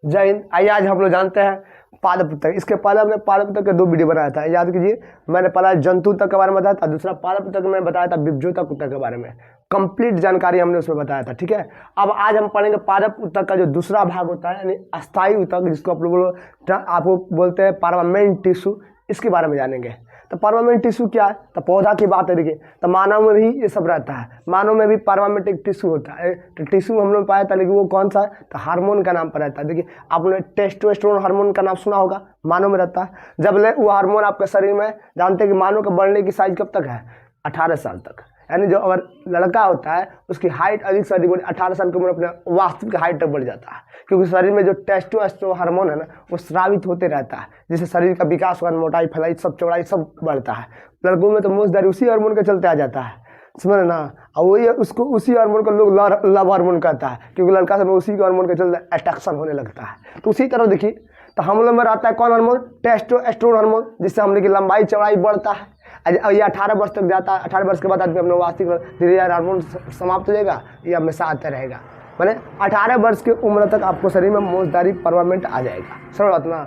जय हिंद। आइए आज हम लोग जानते हैं पादप उत्तक। इसके पहले हमने पादप उत्तक के 2 वीडियो बनाया था, याद कीजिए। मैंने पहला जंतु उत्तक के बारे में बताया था, दूसरा पादप उत्तक में बताया था विभज्योतक उत्तक के बारे में। कंप्लीट जानकारी हमने उसमें बताया था, ठीक है। अब आज हम पढ़ेंगे पादप उत्तक का जो दूसरा भाग होता है, यानी अस्थायी उत्तक, जिसको आप लोग आपको बोलते हैं परमानेंट टिश्यू, इसके बारे में जानेंगे। तो परमानेंट टिश्यू क्या है? तो पौधा की बात है। देखिए, तो मानव में भी ये सब रहता है, मानव में भी परमानेंट एक टिश्यू होता है। तो टिश्यू हम लोग पाया था, लेकिन वो कौन सा है? तो हार्मोन का नाम पर रहता है। देखिए, आपने टेस्टोस्टेरोन हार्मोन का नाम सुना होगा, मानव में रहता है। जब वो हार्मोन आपके शरीर में, जानते हैं कि मानव का बढ़ने की साइज कब तक है? 18 साल तक। यानी जो अगर लड़का होता है उसकी हाइट अधिक से अधिक 18 साल की उम्र अपने वास्तविक हाइट तक बढ़ जाता है, क्योंकि शरीर में जो टेस्टोस्टेरोन हार्मोन है ना, वो स्रावित होते रहता है, जिससे शरीर का विकास होगा, मोटाई, फलाई, सब चौड़ाई सब बढ़ता है। लड़कों में तो मोजदारी उसी हार्मोन के चलते आ जाता है, समझ ना। और वही उसको उसी हार्मोन को लोग लव हार्मोन कहता है, क्योंकि लड़का सब उसी हार्मोन के चलते अट्रैक्शन होने लगता है। तो उसी तरह देखिए, तो हम लोग में रहता है कौन हार्मोन? टेस्टोस्टेरोन हार्मोन, जिससे हम लोग की लंबाई चौड़ाई बढ़ता है। ये 18 वर्ष तक जाता है। 18 वर्ष के बाद आदमी अपने वास्तविक धीरे धीरे हार्मोन समाप्त हो जाएगा, ये हमेशा आता रहेगा। मैंने 18 वर्ष की उम्र तक आपको शरीर में मोजदारी परमानेंट आ जाएगा, समझ बात ना।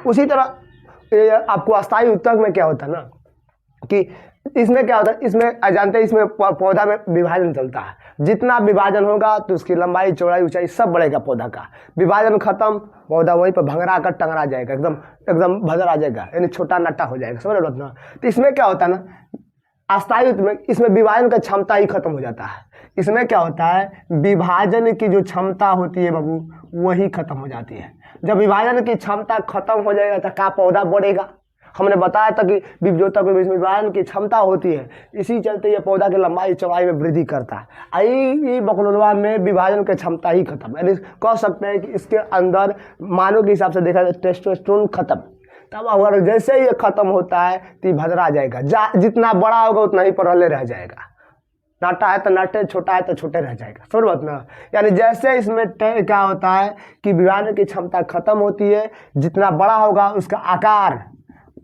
उसी तरह आपको अस्थायी उत्तक में क्या होता है ना, कि इसमें क्या होता है, इसमें जानते हैं, इसमें पौधा में विभाजन चलता है। जितना विभाजन होगा तो उसकी लंबाई, चौड़ाई, ऊंचाई सब बढ़ेगा पौधा का। विभाजन खत्म, पौधा वहीं पर भंगरा कर टंगरा जाएगा, एकदम एकदम भदर आ जाएगा, यानी छोटा नट्टा हो जाएगा, समझ रहे हो ना। तो इसमें क्या होता है ना, अस्थायी में इसमें विभाजन का क्षमता ही खत्म हो जाता है। इसमें क्या होता है, विभाजन की जो क्षमता होती है बाबू, वही खत्म हो जाती है। जब विभाजन की क्षमता खत्म हो जाएगा तो क्या पौधा बढ़ेगा? हमने बताया था कि विभज्योतक में विभाजन की क्षमता होती है, इसी चलते ये पौधा की लंबाई चौड़ाई में वृद्धि करता है। आई बकलोलवा में विभाजन की क्षमता ही खत्म, यानी कह सकते हैं कि इसके अंदर मानव के हिसाब से देखा जाए टेस्टोस्टेरोन खत्म। तब अगर जैसे ही ये खत्म होता है तो ये भदरा जाएगा, जितना बड़ा होगा उतना ही पढ़ले रह जाएगा। नाटा है तो नाटे, छोटा है तो छोटे रह जाएगा, समझ बात ना। यानी जैसे इसमें क्या होता है कि विभाजन की क्षमता खत्म होती है, जितना बड़ा होगा उसका आकार,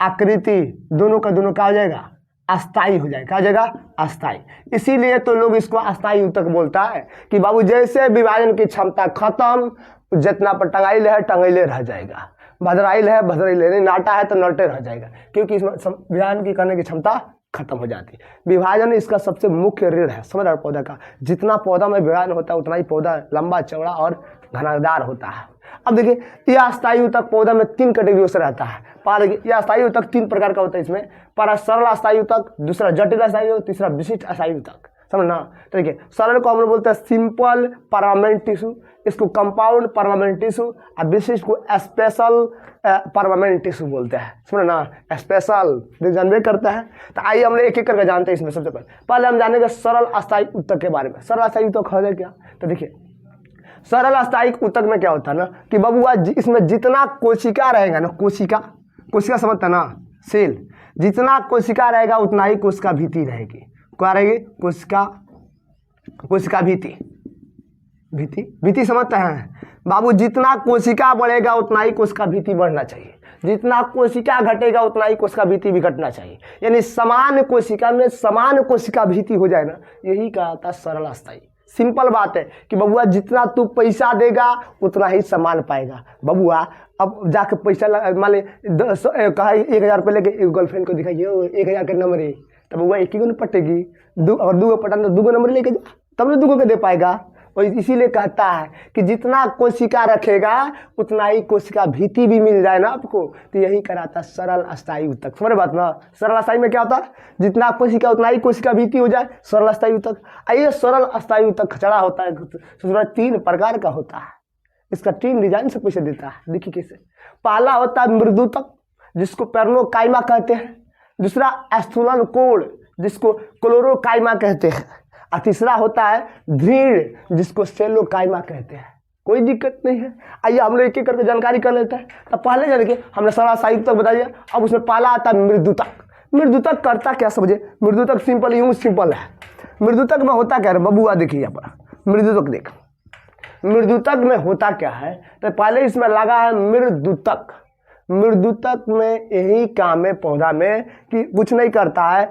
आकृति दोनों का दोनों क्या हो जाएगा? अस्थाई हो जाएगा। क्या हो जाएगा? अस्थाई। इसीलिए तो लोग इसको अस्थाई उत्तक बोलता है कि बाबू जैसे विभाजन की क्षमता खत्म, जितना पर टंगाइल है टंगाइले रह जाएगा, भदराइल है भदराइले, नहीं नाटा है तो नटे रह जाएगा, क्योंकि इसमें विभाजन की करने की क्षमता खत्म हो जाती है। विभाजन इसका सबसे मुख्य रीढ़ है, समझ रहे पौधा का। जितना पौधा में विभाजन होता है उतना ही पौधा लंबा चौड़ा और घनादार होता है। अब देखिए, यह अस्थायी उत्तक पौधा में 3 कैटेगरी से रहता है। यह अस्थायी उत्तक 3 प्रकार का होता है। इसमें पहला सरल अस्थायी उत्तक, दूसरा जटिल अस्थायी उत्तक, तीसरा विशिष्ट अस्थायी उत्तक, समझना। तो देखिए, सरल को हम लोग बोलते हैं सिंपल परमानेंट टिश्यू, इसको कंपाउंड परमानेंट टिश्यू, और विशिष्ट को स्पेशल परमानेंट टिश्यू बोलते हैं, समझना। स्पेशल जानवे करता है। तो आइए हम लोग एक एक करके जानते हैं। इसमें सबसे पहले हम जानेंगे सरल अस्थायी उत्तक के बारे में। सरल अस्थायी उत्तक है क्या? तो देखिए, सरल अस्थायी उत्तक में क्या होता है ना कि बबुआ इसमें जितना कोशिका रहेगा ना, कोशिका समझता ना, सेल, जितना कोशिका रहेगा उतना ही कोशिका भीति रहेगी। क्या रहेगी? कोशिका भीति समझते हैं बाबू। जितना कोशिका बढ़ेगा उतना ही कोशिका भीति बढ़ना चाहिए, जितना कोशिका घटेगा उतना ही कोशिका भीति भी घटना चाहिए। यानी समान कोशिका में समान कोशिका भीति हो जाए ना, यही कहता है सरल अस्थायी। सिंपल बात है कि बबुआ जितना तू पैसा देगा उतना ही सामान पाएगा। बबुआ अब जाके पैसा मान ले कहा 1000 रुपये लेके गर्लफ्रेंड को दिखाइए 1000 के नंबर है, तब बबुआ एक ही को नहीं पटेगी, और 2 पटाना तो 2 नंबर लेके जा, तब ना 2 को दे पाएगा। और इसीलिए कहता है कि जितना कोशिका रखेगा उतना ही कोशिका भीति भी मिल जाए ना आपको, तो यही कराता सरल अस्थायी उत्तक। समझ बात ना। सरल अस्थायी में क्या होता है? जितना कोशिका उतना ही कोशिका भीति हो जाए, सरल अस्थायी उत्तक। आइए, सरल अस्थायी उत्तक खचड़ा होता है, 3 प्रकार का होता है। इसका 3 डिजाइन से पैसे देता है। देखिए कैसे। पहला होता है मृदुतक, जिसको पेर्नोकाइमा कहते हैं। दूसरा स्थूलन कोण, जिसको क्लोरोकाइमा कहते हैं। और तीसरा होता है दृढ़, जिसको सेलोकाइमा कहते हैं। कोई दिक्कत नहीं है। आइए हम लोग एक एक करके जानकारी कर लेते हैं। तो पहले जानिए, हमने सरल अस्थायी उत्तक बता दिया। अब उसमें पहला आता है मृदुतक। मृदुतक करता क्या समझे? मृदुतक सिंपल यूं सिंपल है। मृदुतक में होता क्या है बबुआ? देखिए यहाँ पर मृदुतक देख, मृदुतक में होता क्या है? तो पहले इसमें लगा है मृदुतक। मृदुतक में यही काम है पौधा में कि कुछ नहीं करता है,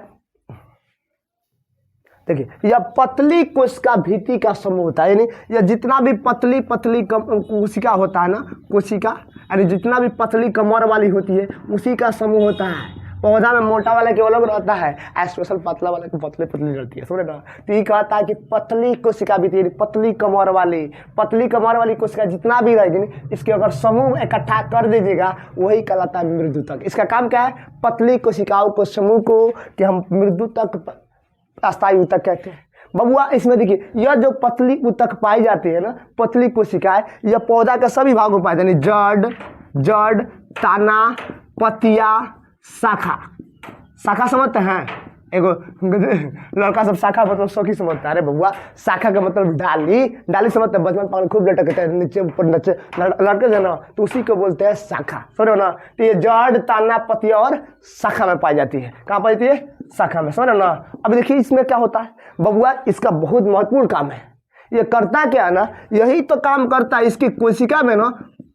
देखिए यह पतली कोशिका भित्ति का समूह होता है, यानी यह जितना भी पतली पतली कोशिका होता है ना, कोशिका यानी जितना भी पतली कमर वाली होती है उसी का समूह होता है। पौधा में मोटा वाला के अलग रहता है, स्पेशल पतला वाला की पतली पतली रहती है, समझे ना। तो ये कहता है कि पतली कोशिका भित्ति यानी पतली कमर वाली कोशिका जितना भी रहेगी ना, इसके अगर समूह इकट्ठा कर दीजिएगा वही कहलाता है मृदुतक। इसका काम क्या है, पतली कोशिकाओं को समूह को कि हम मृदुतक अस्थायी ऊतक कहते हैं। बबुआ इसमें देखिए यह जो पतली ऊतक पाई जाती है ना, पतली कोशिकाएं, यह पौधा के सभी भागों में पाई जाती है, जड़, तना, पतिया, शाखा समझते हैं। एगो लड़का सब शाखा मतलब शौकी समझता है। अरे बबुआ शाखा का मतलब डाली समझते हैं, बचपन पानी खूब लटकते हैं नीचे ऊपर नीचे लड़के जो ना, तो उसी को बोलते हैं शाखा, समझो ना। तो ये जड़, ताना, पतिया और शाखा में पाई जाती है। कहाँ पाई जाती है, शाखा में, समझो ना। अब देखिए इसमें क्या होता है बबुआ, इसका बहुत महत्वपूर्ण काम है। ये करता क्या है ना, यही तो काम करता है। इसकी कोशिका में ना,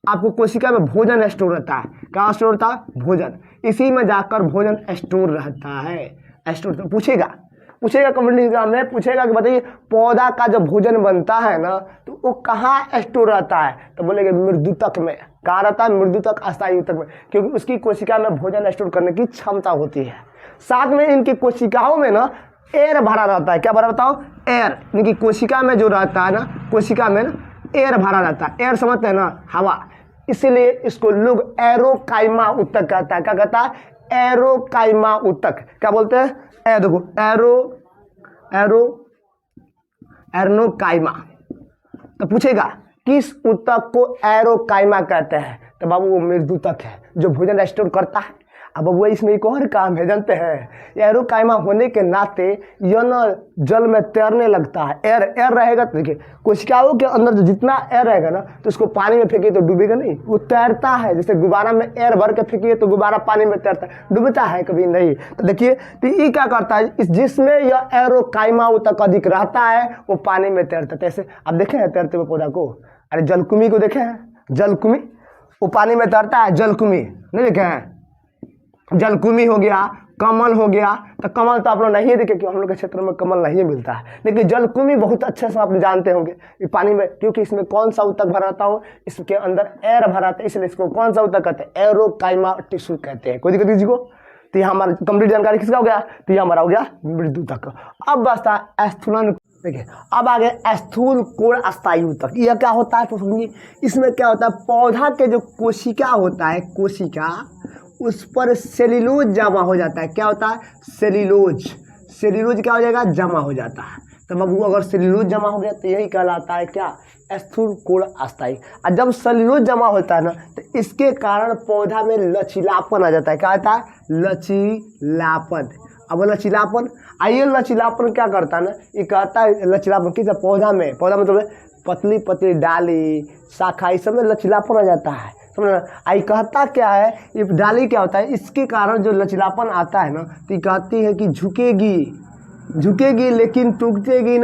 आपको कोशिका में भोजन स्टोर रहता है। क्या स्टोर रहता है, भोजन। इसी में जाकर भोजन स्टोर रहता है। स्टोर तो पूछेगा कम्युनिटी एग्जाम में पूछेगा कि बताइए पौधा का जो भोजन बनता है ना, तो वो कहाँ स्टोर रहता है, तो बोलेंगे मृदुतक में। कहाँ रहता है, मृदुतक अस्थायी ऊतक में, क्योंकि उसकी कोशिका में भोजन स्टोर करने की क्षमता होती है। साथ में इनकी कोशिकाओं में ना एयर भरा रहता है। क्या भरा रहता हो, एयर। इनकी कोशिका में जो रहता है ना, कोशिका में ना एयर भरा रहता है। एयर समझते हैं ना, हवा। इसीलिए इसको लोग एरोकाइमा ऊतक कहता है। क्या कहता है, एरोकाइमा ऊतक। क्या बोलते हैं, देखो एरोकाइमा। तो पूछेगा किस ऊतक को एरोकाइमा कहते हैं, तो बाबू वो मृदुतक है जो भोजन स्टोर करता है। अब वो इसमें एक और काम है, जानते हैं। एरोकाइमा होने के नाते यह न जल में तैरने लगता है। एयर रहेगा तो देखिए कोशिकाओं के अंदर जो जितना एयर रहेगा ना, तो उसको पानी में फेंकिए तो डूबेगा नहीं, वो तैरता है। जैसे गुब्बारा में एयर भर के फेंकिए तो गुब्बारा पानी में तैरता है, डूबता है कभी नहीं। तो देखिए तो ये क्या करता है, इस जिसमें यह एरोकाइमा तक अधिक रहता है वो पानी में तैरता है। ऐसे आप देखे हैं तैरते हुए पौधा को, अरे जलकुमी को देखे हैं, जलकुमी वो पानी में तैरता है। जलकुमी नहीं देखे हैं, जलकुमी हो गया, कमल हो गया। तो कमल तो आप लोग नहीं देखे क्योंकि हम लोग के क्षेत्र में कमल नहीं मिलता है, लेकिन जलकुमी बहुत अच्छे से आप जानते होंगे ये पानी में, क्योंकि इसमें कौन सा ऊतक भरा रहता हो, इसके अंदर एयर भरा रहता है, इसलिए इसको कौन सा ऊतक कहते हैं, एरोकाइमा टिश्यू कहते हैं। कोई दिक्कत किसी को। तो ये हमारा कंप्लीट जानकारी किसका हो गया, तो ये हमारा हो गया मृदुतक। अब बचता है स्थूलन। देखिए अब आगे स्थूल कोण अस्थायी ऊतक। यह क्या होता है तो सुनिए, इसमें क्या होता है, पौधा के जो कोशिका होता है, कोशिका उस पर सेल्यूलोज जमा हो जाता है। क्या होता है, सेल्यूलोज क्या हो जाएगा, जमा हो जाता है। तो बाबू अगर सेल्यूलोज जमा हो गया तो यही कहलाता है क्या, स्थूल कोण अस्थायी। और जब सेल्यूलोज जमा होता है ना, तो इसके कारण पौधा में लचीलापन आ जाता है। क्या आता है, लचीलापन। अब लचीलापन, आइए लचीलापन क्या करता है ना, ये कहता है लचीलापन किस, पौधा में मतलब पतली पतली डाली, शाखा, इस सब में लचीलापन आ जाता है। समझना। आई कहता क्या है, ये डाली क्या होता है, इसके कारण जो लचीलापन आता है ना, तो ये कहती है कि झुकेगी लेकिन टूटेगी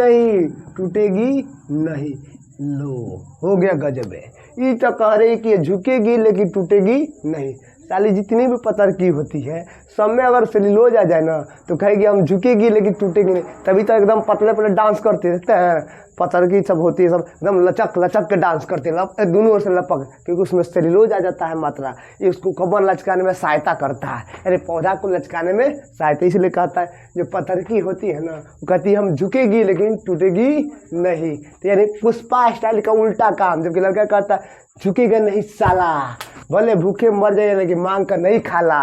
नहीं। लो हो गया गजब है। ये तो कह रही कि झुकेगी लेकिन टूटेगी नहीं। साली जितनी भी पत्थर की होती है सब में अगर सेल्यूलोज आ जाए ना, तो कहेगी हम झुकेगी लेकिन टूटेगी नहीं। तभी तो एकदम पतले डांस करते रहते हैं, पत्थर की सब होती है, सब एकदम लचक के डांस करते हैं, दोनों ओर से लपक, क्योंकि उसमें सेल्यूलोज आ जाता है मात्रा। ये उसको कमर लचकाने में सहायता करता है, यानी पौधा को लचकाने में सहायता। इसलिए कहता है जो पत्थर की होती है ना, वो कहती है हम झुकेगी लेकिन टूटेगी नहीं। तो यानी पुष्पा स्टाइल का उल्टा काम। जबकि लड़का कहता है झुकेगा नहीं साला, भले भूखे मर जाए लेकिन मांग कर नहीं खाला।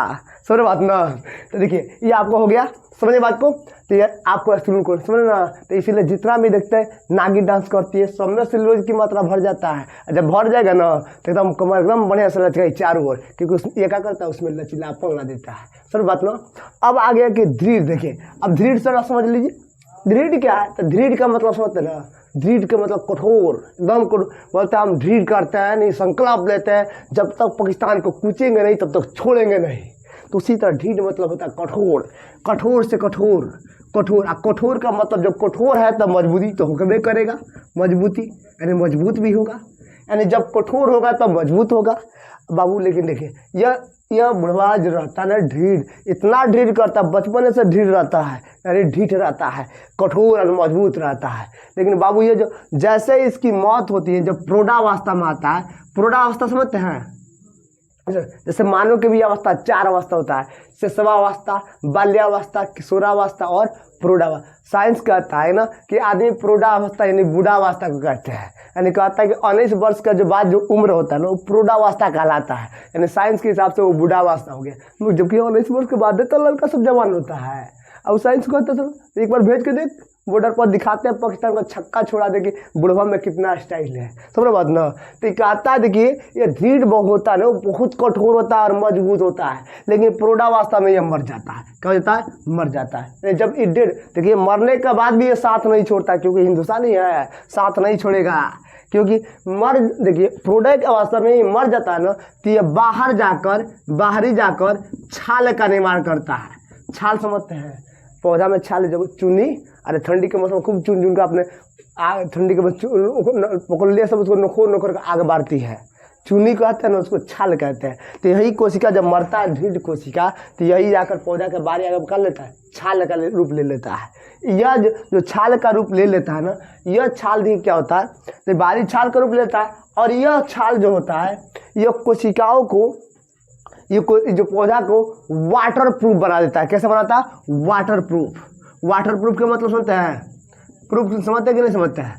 समझ बात ना। तो देखिए ये आपको हो गया, समझे बात को। तो ये आपको स्थूल कोण समझ ना। तो इसीलिए जितना भी देखते हैं नागी डांस करती है, सब में सेल्यूलोज की मात्रा भर जाता है। जब भर जाएगा ना तो एकदम कमर एकदम बढ़िया से लचकाई चारों ओर, क्योंकि ये क्या करता है, उसमें लचीलापन ला देता है। समझ बात ना। अब आ गया कि दृढ़। देखिए अब दृढ़ से समझ लीजिए, दृढ़ क्या है, तो दृढ़ का मतलब समझते हैं ना, दृढ़ के मतलब कठोर, एकदम बोलते हैं हम दृढ़ करते हैं, नहीं संकल्प लेते हैं, जब तक पाकिस्तान को कूचेंगे नहीं तब तक छोड़ेंगे नहीं। तो उसी तरह दृढ़ मतलब होता है कठोर, कठोर से कठोर। कठोर का मतलब जब कठोर है तब मजबूती तो होकर करेगा, मजबूती यानी मजबूत भी होगा। यानी जब कठोर होगा तब मजबूत होगा बाबू। लेकिन देखिए यह बुढ़वा जो रहता है ना ढीठ, इतना ढीठ करता है, बचपन से ढीठ रहता है, यानी ढीठ रहता है, कठोर और मजबूत रहता है। लेकिन बाबू ये जो जैसे इसकी मौत होती है, जब प्रौढ़ावस्था में आता है, प्रौढ़ावस्था समझते हैं, जैसे मानव की भी अवस्था 4 अवस्था होता है, शिशुवावस्था, बाल्यावस्था, किशोरावस्था और प्रौढ़ावस्था। साइंस कहता है ना कि आदमी प्रौढ़ावस्था यानी बूढ़ावस्था को कहते हैं, यानी कहता है कि 19 वर्ष का जो बाद जो उम्र होता है ना वो प्रौढ़ावस्था कहलाता है, यानी साइंस के हिसाब से वो बूढ़ावस्था हो गया। जबकि 19 वर्ष के बाद तो लड़का सब जवान होता है। अब साइंस कहता है चलो एक बार भेज के देख, बॉर्डर पर दिखाते हैं पाकिस्तान का छक्का छोड़ा दे कि बुढ़वा में कितना स्टाइल है, समझ बात ना। तो कहता है देखिए ये ढीठ बहुत होता है ना, वो बहुत कठोर होता है और मजबूत होता है, लेकिन प्रौढ़ावस्था में ये मर जाता है। क्या हो जाता है? मर जाता है। जब ये डेढ़ देखिए मरने के बाद भी ये साथ नहीं छोड़ता, क्योंकि हिंदुस्तानी है, साथ नहीं छोड़ेगा, क्योंकि देखिए प्रौढ़ की अवस्था में ये मर जाता है ना, तो ये बाहरी जाकर छाल का निर्माण करता है। छाल समझते हैं, पौधा में छाल, जब चुनी, अरे ठंडी के मौसम में खूब चुन का अपने ठंडी के पकड़ लिया सब, उसको नोखर कर आग बारती है, चुनी कहते हैं ना, उसको छाल कहते हैं। तो यही कोशिका जब मरता है ढीठ कोशिका, तो यही जाकर पौधा के बारी आगे कर लेता है, छाल का रूप ले लेता है। यह जो छाल का रूप ले लेता है ना, यह छाल भी क्या होता है, तो बारी छाल का रूप लेता है, और यह छाल जो होता है यह कोशिकाओं को, जो पौधा को वाटर प्रूफ बना देता है। कैसे बनाता है? Water proof. वाटर प्रूफ का मतलब समझते हैं? प्रूफ समझते हैं कि नहीं समझते हैं?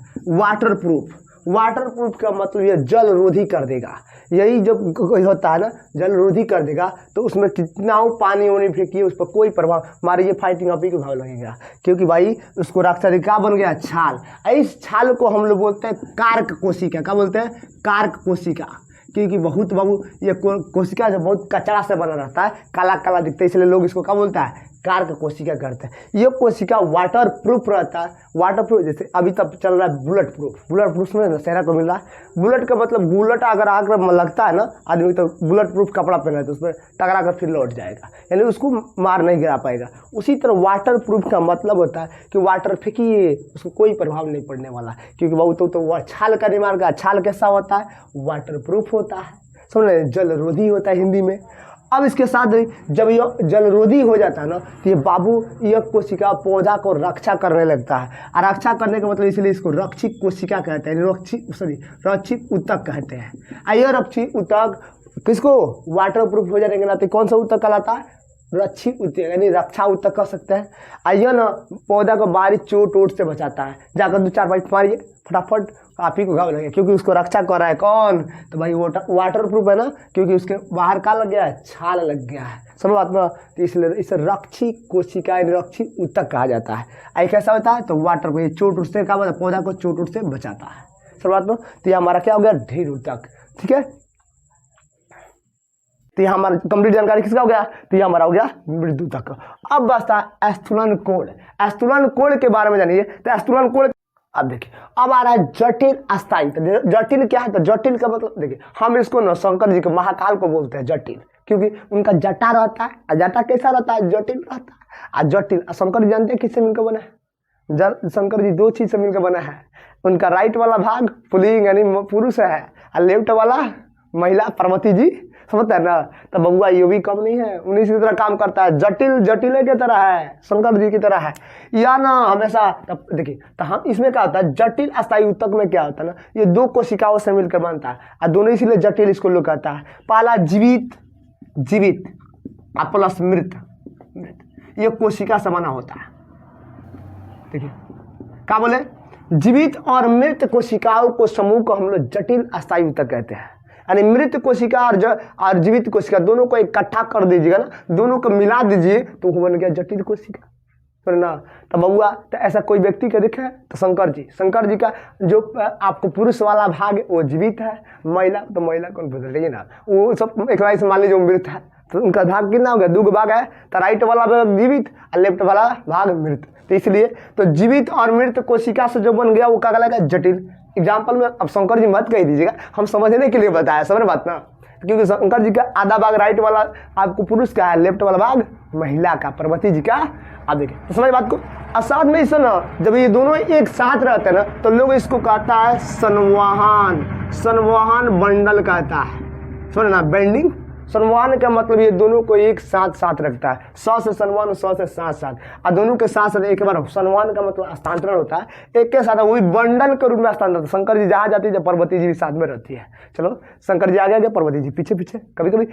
वाटर प्रूफ का मतलब ये जल रोधी कर देगा। यही जब कोई होता है ना जल रोधी कर देगा, तो उसमें कितना पानी वानी फेंकिए उस पर कोई प्रभाव, हमारे ये फाइटिंग आप ही को भाव लगेगा, क्योंकि भाई उसको रक्षा क्या बन गया? छाल। इस छाल को हम लोग बोलते हैं कार्क कोशिका। क्या बोलते हैं? कार्क कोशिका। क्योंकि बहुत बाबू ये कोशिका जो बहुत कचरा से बना रहता है, काला काला दिखता है, इसलिए लोग इसको क्या बोलता है? कार्क कोशिका करते हैं। ये कोशिका वाटर प्रूफ रहता है। वाटर प्रूफ जैसे अभी तक चल रहा है बुलेट प्रूफ में शहरा को मिल रहा है। बुलेट का मतलब बुलेट अगर आकर लगता है ना आदमी, तो बुलेट प्रूफ कपड़ा पहना है तो उसमें टकरा कर फिर लौट जाएगा, यानी उसको मार नहीं गिरा पाएगा। उसी तरह वाटर प्रूफ का मतलब होता है कि वाटर फेंकिए उसको कोई प्रभाव नहीं पड़ने वाला, क्योंकि बहुत तो छाल का निर्माण का, छाल कैसा होता है? वाटर प्रूफ होता है, समझ रहे? जलरोधी होता है हिंदी में। अब इसके साथ जब यह जलरोधी हो जाता है ना, तो ये बाबू यह कोशिका पौधा को रक्षा करने लगता है। और रक्षा करने का मतलब इसलिए इसको रक्षित कोशिका कहते हैं, रक्षित ऊतक कहते हैं। यह रक्षित ऊतक किसको? वाटर प्रूफ हो जाने के नाते कौन सा ऊतक कहलाता है? रक्षित ऊतक, यानी रक्षा ऊतक कह सकते हैं। यह ना पौधा को बाहरी चोट से बचाता है। जाकर 2-4 बाइट मारिए फटाफट आप ही को घाव लगे, क्योंकि उसको रक्षा कर रहा है कौन? तो भाई वाटर प्रूफ है ना, क्योंकि उसके बाहर का लग गया है? छाल लग गया है, समझ बात में। तो इसलिए इसे रक्षित कोशिका रक्षित ऊतक कहा जाता है। आई कैसा होता है? तो वाटर को चोट से क्या बोलता है? पौधा को चोट से बचाता है, समझ बात में। तो ये हमारा क्या हो गया? ढीठ ऊतक, ठीक है। तो ये हमारा कंप्लीट जानकारी किसका हो गया? तो ये हमारा हो गया मृद ऊतक। अब बचता है स्थूलन कोण। स्थूलन कोण के बारे में जानिए। तो स्थूलन कोण अब देखिए, अब आ रहा है जटिल अस्थाई। तो जटिल क्या है? तो जटिल का मतलब देखिए, हम इसको न शंकर जी के महाकाल को बोलते हैं जटिल, क्योंकि उनका जटा रहता है। और जटा कैसा रहता है? जटिल रहता है। और जटिल शंकर जी जानते हैं किससे मिलकर बना है? शंकर जी 2 चीज से मिलकर बना है। उनका राइट वाला भाग पुल्लिंग यानी पुरुष है, और लेफ्ट वाला महिला पार्वती जी, समझते हैं ना। तो बउआ ये भी कम नहीं है, उन्हीं की तरह काम करता है। जटिले की तरह है, शंकर जी की तरह है या ना हमेशा। तब देखिए, तो हम इसमें क्या होता है? जटिल अस्थायी ऊतक में क्या होता है ना, ये 2 कोशिकाओं से मिलकर बनता है, और दोनों इसीलिए जटिल इसको लोग कहता है। पहला जीवित प्लस मृत, ये कोशिका से बना होता है। देखिए क्या बोले? जीवित और मृत कोशिकाओं को समूह को हम लोग जटिल अस्थायी ऊतक कहते हैं। यानी मृत कोशिका और जीवित कोशिका दोनों को इकट्ठा कर दीजिएगा ना, दोनों को मिला दीजिए तो वो बन गया जटिल कोशिका, तो ना। तो बउआ तो ऐसा कोई व्यक्ति का दिखे तो शंकर जी का जो आपको पुरुष वाला भाग वो जीवित है, महिला तो महिला कौन बदल रही है ना, वो सब एक राइट से मान लीजिए मृत है, तो उनका भाग कितना हो गया? 2 भाग है। तो राइट वाला भाग जीवित और लेफ्ट वाला भाग मृत। तो इसलिए तो जीवित और मृत कोशिका से जो बन गया वो क्या कहलाएगा? जटिल। एग्जाम्पल में अब शंकर जी मत कह दीजिएगा, हम समझने के लिए बताया, समझ बात ना। क्योंकि शंकर जी का आधा भाग राइट वाला आपको पुरुष का है, लेफ्ट वाला भाग महिला का, पार्वती जी का। आप देखिए तो समझ बात को। और साथ में इसे ना जब ये दोनों एक साथ रहते हैं ना, तो लोग इसको कहता है संवहन। संवहन बंडल कहता है। सुन ना, बेंडिंग संवहन का मतलब ये दोनों को एक साथ साथ रखता है। स से संवहन, स से साथ साथ, और दोनों के साथ साथ एक बार संवहन का मतलब हस्तांतरण होता है, एक के साथ, वो भी बंडल के रूप में हस्तांतरण। शंकर जी जहाँ जाती है, जब पार्वती जी भी साथ में रहती है। चलो, शंकर जी आगे आगे, पार्वती जी पीछे पीछे, कभी कभी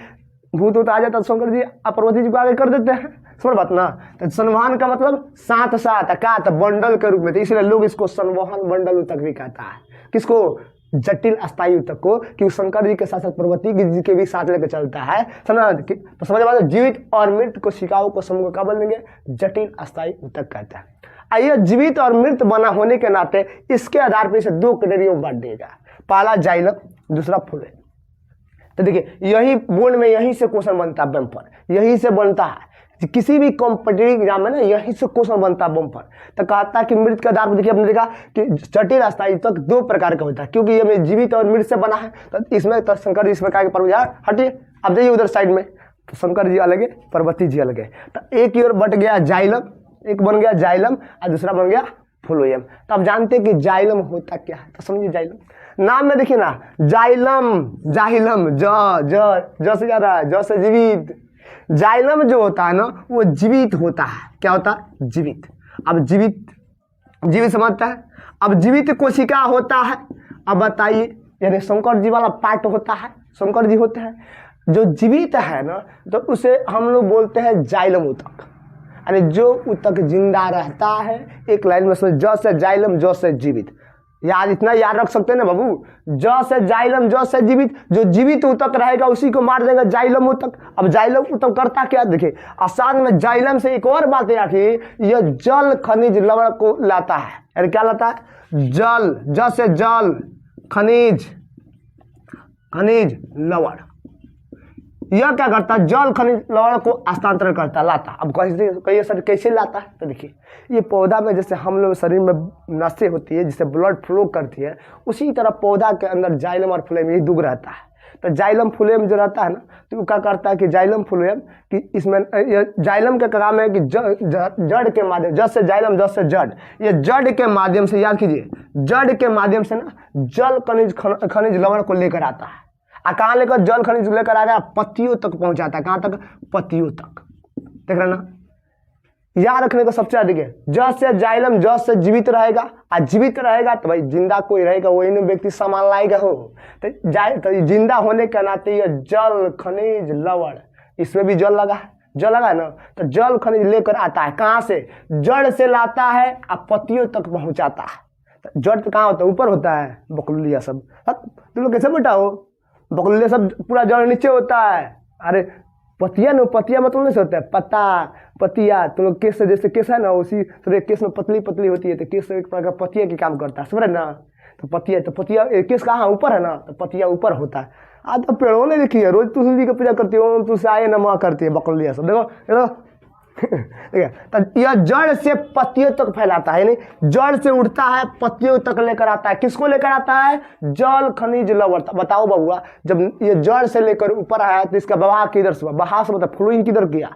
भूत होता आ जाता है, शंकर जी पार्वती जी को आगे कर देते हैं। समझ बात ना। तो संवहन का मतलब साथ साथ, क्या था, बंडल के रूप में, तो इसलिए लोग इसको संवहन बंडल ऊतक भी कहता है। किसको? जटिल अस्थायी ऊतक को, कि शंकर जी के साथ साथ पार्वती जी के भी साथ लेकर चलता है। समझ, तो समझ बात। जीवित और मृत कोशिकाओं को समूह का बोल देंगे जटिल अस्थायी ऊतक कहता है। आइए, जीवित और मृत बना होने के नाते इसके आधार पर इसे दो कैटेगरियों में बांट देगा। पहला जाइलम, दूसरा फ्लोएम। तो देखिए, यही बोर्ड में यहीं से क्वेश्चन बनता है, बम्पर यहीं से बनता है। किसी भी कॉम्पिटिटिव एग्जाम में ना यहीं से क्वेश्चन बनता है, बम्पर। तो कहता है कि मृत के आधार पर, देखिए आपने देखा कि जटिल अस्थायी ऊतक दो प्रकार का होता है, क्योंकि ये जीवित और मृत से बना है। तो इसमें तो शंकर जी इस प्रकार के पर्वत, हटिए अब जाइए उधर साइड में, तो शंकर जी अलग है, पार्वती जी अलग है। तो एक की ओर बट गया जाइलम, एक बन गया जाइलम और दूसरा बन गया फ्लोएम। तो आप जानते हैं कि जाइलम होता क्या है, तो समझिए। जाइलम नाम में देखिए ना, जाइलम, जाइलम, ज से जा रहा है, ज से जीवित। जाइलम जो होता है ना, वो जीवित होता है। क्या होता है? जीवित। अब जीवित समझता है। अब जीवित कोशिका होता है। अब बताइए, यानी शंकर जी वाला पार्ट होता है, शंकर जी होते हैं जो जीवित है ना, तो उसे हम लोग बोलते हैं जाइलम ऊतक, यानी जो ऊतक जिंदा रहता है। एक लाइन में सुन, ज से जाइलम, ज से जीवित। याद, इतना याद रख सकते हैं ना बाबू, ज से जाइलम, ज से जीवित। जो जीवित ऊतक रहेगा उसी को मार देंगे जाइलम ऊतक। अब जाइलम ऊतक करता क्या, देखिए आसान में, जाइलम से एक और बात याद रखिए, यह जल खनिज लवण को लाता है। यानी क्या लाता है? जल, ज से जल, खनिज, खनिज लवण। यह क्या करता है? जल खनिज लवण को हस्तांतरण करता, लाता। अब कहिए सर कैसे लाता है? तो देखिए, ये पौधा में जैसे हम लोग शरीर में नसें होती है, जिससे ब्लड फ्लो करती है, उसी तरह पौधा के अंदर जाइलम और फ्लोएम ये दुग रहता है। तो जाइलम फ्लोएम जो रहता है ना, तो वो क्या करता है कि जाइलम फ्लोएम, कि इसमें जाइलम का काम है कि जड़ के माध्यम, जड़ से जाइलम, जड़ से जड़, ये जड़ के माध्यम से, याद कीजिए, जड़ के माध्यम से ना जल खनिज लवण को लेकर आता है। कहाँ लेकर? जल खनिज लेकर आ गया, पत्तियों तक पहुंचाता है। कहाँ तक? पत्तियों तक। देख रहे ना, याद रखने का सबसे अधिक है, ज से जाइलम, ज से जीवित रहेगा, और जीवित रहेगा तो भाई जिंदा कोई रहेगा, वही नहीं व्यक्ति सामान लाएगा हो। तो जिंदा होने के नाते ये जल खनिज लवण, इसमें भी जल लगा है, जल लगा है ना, तो जल खनिज लेकर आता है। कहाँ से? जड़ से लाता है और पत्तियों तक पहुंचाता है। जड़ तो कहाँ होता है? ऊपर होता है, बकलुलिया सब। तुम लोग कैसे बेटा हो? बकलुलिया सब पूरा जड़ नीचे होता है। अरे पतिया ना, पतिया मतलब नहीं होता है, पत्ता, पतिया। तुम लोग केस से, जैसे केस है ना, उसी तरह केस में पतली पतली होती है, तो केस एक प्रकार पतिया के काम करता है, समझ ना। तो पतिया, तो पतिया केस कहाँ ऊपर है ना, तो पतिया ऊपर होता है। आज तो पेड़ों ने देखी है, रोज तुलसी जी की पूजा करती है, तुलसी आए नमा करती है बकलुलिया सब। देखो तो यह जड़ से पत्तियों तक फैलाता है, यानी जड़ से उठता है, पत्तियों तक लेकर आता है। किसको लेकर आता है? जल खनिज लवण। बताओ बबुआ, जब ये जड़ से लेकर ऊपर आया तो इसका बहाव किधर से? बहाव से मतलब फ्लोइंग किधर किया?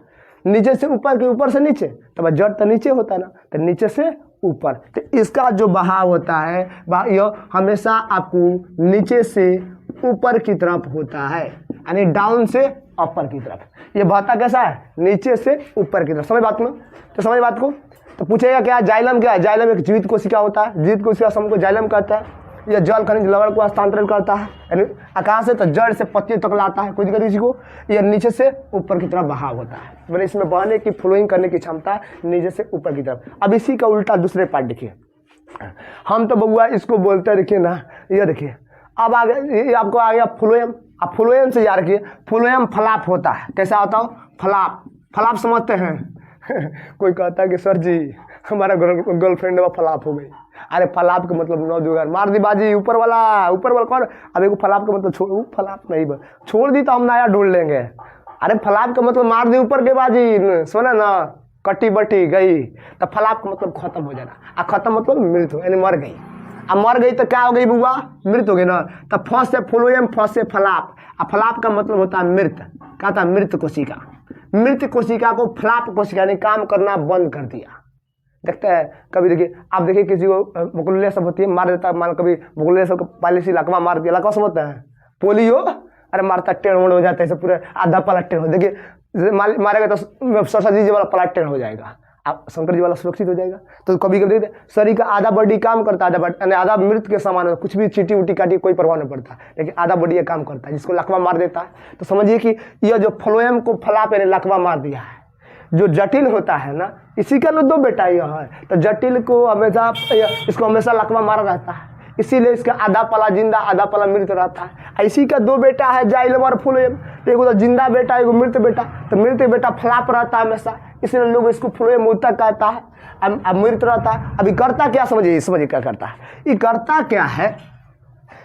नीचे से ऊपर के ऊपर से नीचे। तो जड़ तो नीचे होता है ना, तो नीचे से ऊपर। तो इसका जो बहाव होता है यह हमेशा आपको नीचे से ऊपर की तरफ होता है, यानी डाउन से अपर की तरफ। ये बहता कैसा है? नीचे से ऊपर की तरफ। समझ बात में? तो समझ बात को। तो पूछेगा क्या जाइलम क्या है? जाइलम एक जीवित कोशिका होता है, जीवित कोशिका से हमको जाइलम कहता है। यह जल खनिज लवण को हस्तांतरण करता है, यानी आकाश से तो जड़ से पत्तियों तक लाता है, कोई दिक्कत किसी को। यह नीचे से ऊपर की तरफ बहाव होता है, मैंने इसमें बहने की, फ्लोइंग करने की क्षमता नीचे से ऊपर की तरफ। अब इसी का उल्टा दूसरे पार्ट देखिए, हम तो बबुआ इसको बोलते हैं, देखिए ना, ये देखिए अब आगे आपको आ गया फ्लोएम। अब फ्लोएम से याद रखिए, फ्लोएम फ्लाप होता है। कैसा होता हो? फ्लाप। फ्लाप समझते हैं? कोई कहता है कि सर जी हमारा गर्लफ्रेंड वो फ्लाप हो गई। अरे फ्लाप का मतलब नौ जुगाड़ मार दी बाजी, ऊपर वाला, ऊपर वाला कौन? अब एक फ्लाप का मतलब छोड़, फ्लाप नहीं छोड़ दी तो हम नया ढूंढ लेंगे। अरे फ्लाप का मतलब मार दी ऊपर के बाजी, सुना ना, कटी बटी गई। तो फ्लाप का मतलब खत्म हो जाना, और खत्म मतलब मृत हो, यानी मर गई। अब मर गई तो क्या हो गई बुआ? मृत हो गई ना। तो फर्स्ट से फ्लोएम, फर्स्ट से फ्लाप। अब फ्लाप का मतलब होता है मृत। क्या था? मृत कोशिका। मृत कोशिका को फ्लाप कोशिका ने काम करना बंद कर दिया। देखते हैं कभी, देखिए आप देखिए किसी को बकुल्ले सब होती है मार देता है, मान कभी बकुल्ले सब पॉलिसी लकवा मार दिया, लकवा समझते हैं, पोलियो, अरे मारता टेढ़ हो जाता है, पूरे आधा पला टेढ़ हो, देखिए मारेगा तो सरस्वती जी वाला पला टेढ़ हो जाएगा, आप शंकर जी वाला सुरक्षित हो जाएगा। तो कभी कभी देखते शरीर का आधा बॉडी काम करता है, आधा बॉडी आधा मृत के समान, कुछ भी चीटी उटी काटी कोई परवाह नहीं पड़ता, लेकिन आधा बॉडी ये काम करता है, जिसको लकवा मार देता है। तो समझिए कि यह जो फ्लोएम को फला पे लकवा मार दिया है, जो जटिल होता है ना, इसी का दो बेटा यह है, तो जटिल को हमेशा इसको हमेशा लकवा मारा रहता है, इसीलिए इसका आधा पला जिंदा आधा पला मृत रहता है। इसी का दो बेटा है जाइलम और फ्लोएम, एगो तो जिंदा बेटा एगो मृत बेटा, तो मृत बेटा फ्लाप रहता है हमेशा, इसलिए लोग इसको फ्लोएम ऊतक कहता है, अब मृत रहता है। अभी करता क्या समझिए क्या करता है, ये करता क्या है,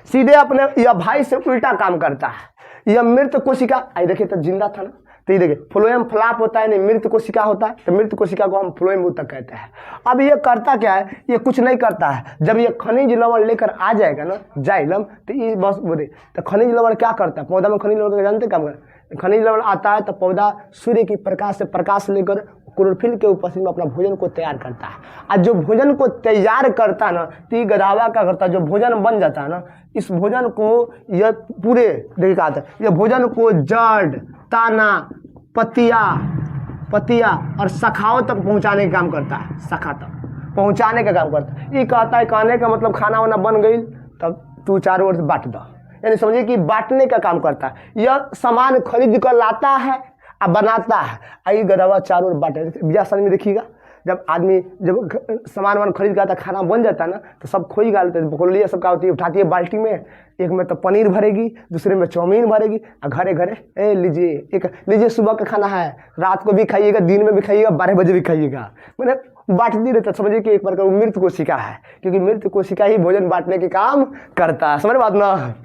सीधे अपने यह भाई से उल्टा काम करता है। यह मृत कोशिका, आई देखिए तो जिंदा था ना, तो ये देखिए फ्लोएम फ्लाप होता है, नहीं मृत कोशिका होता है, तो मृत कोशिका को हम फ्लोएम ऊतक कहते हैं। अब ये करता क्या है, ये कुछ नहीं करता है, जब ये खनिज लवण लेकर आ जाएगा ना जाइलम, तो ये बस बोले तो खनिज लवण क्या करता है, पौधा में खनिज लवण जानते काम कर, खनिज लवण आता है तो पौधा सूर्य की प्रकाश से प्रकाश लेकर क्लोरोफिल के उपस्थिति में अपना भोजन को तैयार करता है। और जो भोजन को तैयार करता है ना, तो ये गदावा क्या करता है, जो भोजन बन जाता है ना, इस भोजन को यह पूरे देखिए कहा था, यह भोजन को जड़ ताना पतिया और शाखाओं तक पहुंचाने का काम करता है, शाखा तक पहुंचाने का काम करता है। ये कहता है, कहने का मतलब खाना वाना बन गई तब तू चारों ओर से बांट दो, यानी समझिए कि बांटने का काम करता है। यह सामान खरीद कर लाता है और बनाता है, आई गदावा चारों ओर बांटे। बिया समझ में देखिएगा, जब आदमी जब सामान वान खरीद कर आता खाना बन जाता है ना, तो सब खोई गालते बकोलिया सब क्या होती है, उठाती है बाल्टी में, एक में तो पनीर भरेगी, दूसरे में चाउमीन भरेगी, और घरे घरे ए लीजिए एक लीजिए, सुबह का खाना है, रात को भी खाइएगा, दिन में भी खाइएगा, 12 बजे भी खाइएगा, मैंने बांटती रहता। समझिए कि एक प्रकार मृत कोशिका है, क्योंकि मृत कोशिका ही भोजन बांटने के काम करता है, समझ बात ना।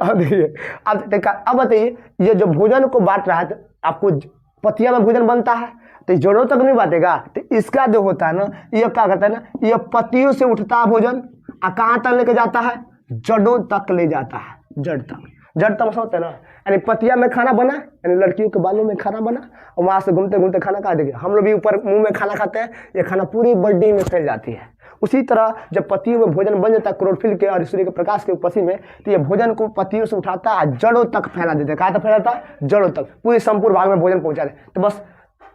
अब देखिए अब बताइए, ये जो भोजन को बांट रहा है, तो आपको पतिया में भोजन बनता है, तो जड़ों तक नहीं बांटेगा, तो इसका जो होता है ना, यह क्या करता है ना, यह पत्तियों से उठता है भोजन, और कहाँ तक लेके जाता है, जड़ों तक ले जाता है, जड़ तक समझते हैं ना, यानी पतिया में खाना बना, यानी लड़कियों के बालों में खाना बना, और वहाँ से घूमते घूमते खाना खा देंगे। हम लोग भी ऊपर मुंह में खाना खाते हैं, ये खाना पूरी बॉडी में फैल जाती है। उसी तरह जब पत्तियों में भोजन बन जाता है क्लोरोफिल के और सूर्य के प्रकाश के उपस्थिति में, तो ये भोजन को पत्तियों से उठाता है, जड़ों तक फैला देता है। कहाँ तक फैलाता है, जड़ों तक, पूरे संपूर्ण भाग में भोजन पहुँचा दे। तो बस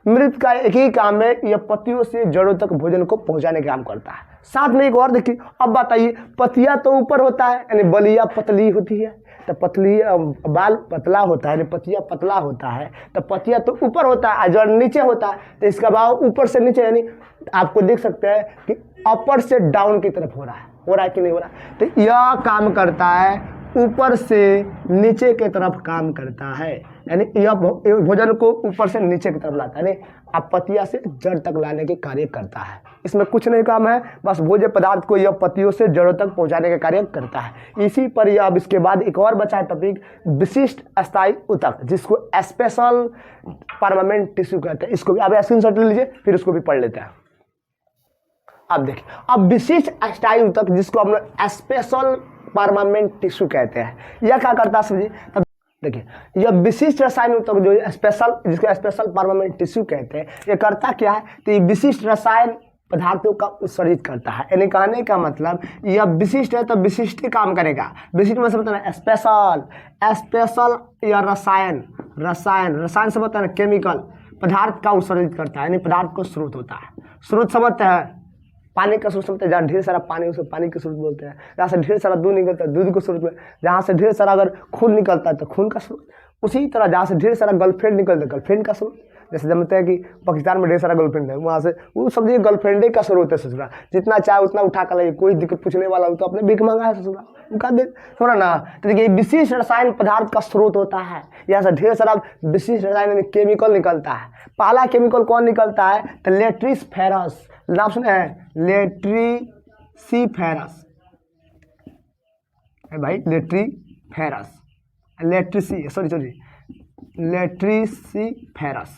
मृत का एक ही काम है, यह पत्तियों से जड़ों तक भोजन को पहुंचाने का काम करता है। साथ में एक और देखिए, अब बताइए, पतिया तो ऊपर होता है, यानी बलिया पतली होती है, तो पतली बाल पतला होता है, यानी पतिया पतला होता है, तो पतिया तो ऊपर होता है, जड़ नीचे होता है, तो इसका भाव ऊपर से नीचे, यानी आपको देख सकते हैं कि अपर से डाउन की तरफ हो रहा है कि नहीं हो रहा। तो यह काम करता है ऊपर से नीचे की तरफ काम करता है, यानी यह भोजन को ऊपर से नीचे की तरफ लाता है, यानी आप पतिया से जड़ तक लाने के कार्य करता है। इसमें कुछ नहीं काम है, बस भोज्य पदार्थ को यह पत्तियों से जड़ों तक पहुंचाने का कार्य करता है। इसी पर यह अब इसके बाद एक और बचा है टॉपिक, विशिष्ट अस्थायी ऊतक, जिसको स्पेशल परमानेंट टिश्यू कहते हैं। इसको भी आप स्क्रीनशॉट ले लीजिए, फिर उसको भी पढ़ लेते हैं। अब देखिए, अब विशिष्ट अस्थायी ऊतक, जिसको हम लोग स्पेशल परमानेंट टिश्यू कहते हैं, यह क्या करता है समझिए। तब देखिए, यह विशिष्ट रसायन ऊतक जो स्पेशल, जिसको स्पेशल परमानेंट टिश्यू कहते हैं, ये करता क्या है, तो ये विशिष्ट रसायन पदार्थों का उत्सर्जित करता है। यानी कहने का मतलब यह विशिष्ट है तो विशिष्ट ही काम करेगा। विशिष्ट में समझते हैं स्पेशल या रसायन से बताना केमिकल पदार्थ का उत्सर्जित करता है, यानी पदार्थ को स्रोत होता है। स्रोत समझते हैं, पानी का स्रोत समझते हैं, जहाँ ढेर सारा पानी उसको पानी के स्रोत बोलते हैं। जहाँ से ढेर सारा दूध निकलता है दूध को स्रोत में, जहाँ से ढेर सारा अगर खून निकलता है तो खून का स्रोत। उसी तरह जहाँ से ढेर सारा गर्लफ्रेंड निकलता है गर्लफ्रेंड का स्रोत। जैसे जानते हैं कि पाकिस्तान में ढेर सारा गर्लफ्रेंड है, वहाँ से वो समझिए गर्लफ्रेंडे का स्रोत है ससुरा। जितना चाहे उतना उठा कर लाइए, कोई दिक्कत पूछने वाला हो तो अपने भीख मांगा है ससुरा, उनका दे थोड़ा ना। तो देखिए, विशिष्ट रसायन पदार्थ का स्रोत होता है, यहाँ से ढेर सारा विशिष्ट रसायन केमिकल निकलता है। पहला केमिकल कौन निकलता है, तो लेट्रिसफेरस, नाम सुने हैं लेट्रिसिफेरस भाई, लेट्रिसिफेरस।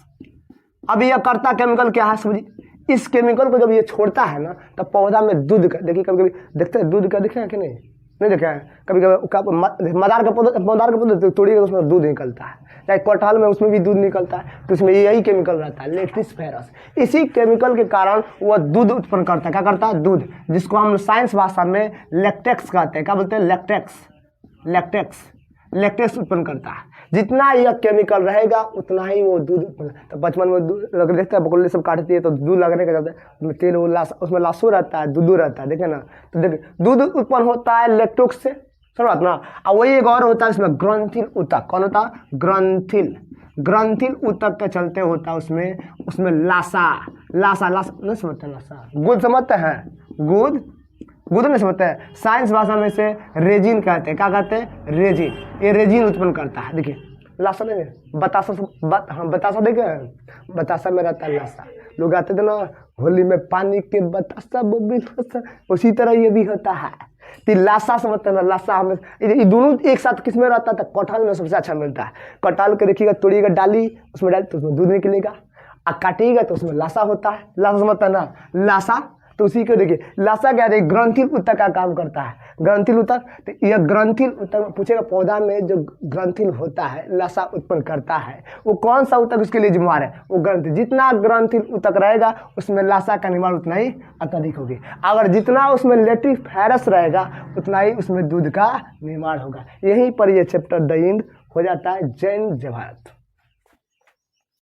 अब यह करता केमिकल क्या है समझिए। इस केमिकल को जब ये छोड़ता है ना, तब पौधा में दूध का, देखिए कभी कभी देखते हैं दूध का, देखे हैं कि नहीं देखे हैं, कभी कभी मदार का पौधा तोड़िएगा उसमें दूध निकलता है। चाहे कटहल में उसमें भी दूध निकलता है, तो उसमें यही केमिकल रहता है लेक्टिस्फेरस। इसी केमिकल के कारण वह दूध उत्पन्न करता है। क्या करता है? दूध, जिसको हम साइंस भाषा में लैक्टेक्स कहते हैं। क्या बोलते हैं? लैक्टेक्स उत्पन्न करता है। जितना यह केमिकल रहेगा उतना ही वो दूध उत्पन्न। तो बचपन में दूध लग देखते हैं, बकौले सब काटती है तो दूध लगने का जाता है, उसमें तेल वो उसमें लासो रहता है, दूध रहता है, देखे ना। तो देखिए दूध उत्पन्न होता है लैक्टोज से, समझ बात ना। और वही एक और होता है उसमें ग्रंथिल ऊतक। कौन होता है? ग्रंथिल ऊतक के चलते होता है उसमें लासा नहीं समझते? लासा गुद समझते हैं? गुद नहीं समझते हैं? साइंस भाषा में से रेजिन कहते हैं। क्या कहते हैं? रेजिन। ये रेजिन उत्पन्न करता है। देखिए लासा नहीं, बतासा देखे, बतासा में रहता है लासा। लोग आते थे ना होली में पानी के बतासा बोबिन, उसी तरह ये भी होता है। तो लासा समझते हैं ना? लासा हमें ये दोनों एक साथ किस में रहता था? कटहल में सबसे अच्छा मिलता है। कटहल के देखिएगा, तोड़िएगा डाली, उसमें डाली तो उसमें दूध निकलेगा, और काटिएगा तो उसमें लासा होता है। लासा समझता है ना? लासा, तो उसी को देखिए लासा क्या है? ग्रंथिल ऊतक का काम करता है। ग्रंथिल ऊतक, तो यह ग्रंथिल ऊतक पूछेगा पौधा में जो ग्रंथिल होता है लासा उत्पन्न करता है, वो कौन सा ऊतक उसके लिए जिम्मेवार है? वो ग्रंथिल। जितना ग्रंथिल ऊतक रहेगा उसमें लासा का निर्माण उतना ही अत्यधिक होगी। अगर जितना उसमें लेक्टिस्फेरस रहेगा उतना ही उसमें दूध का निर्माण होगा। यहीं पर यह चैप्टर द एंड हो जाता है। जय हिंद, जय भारत।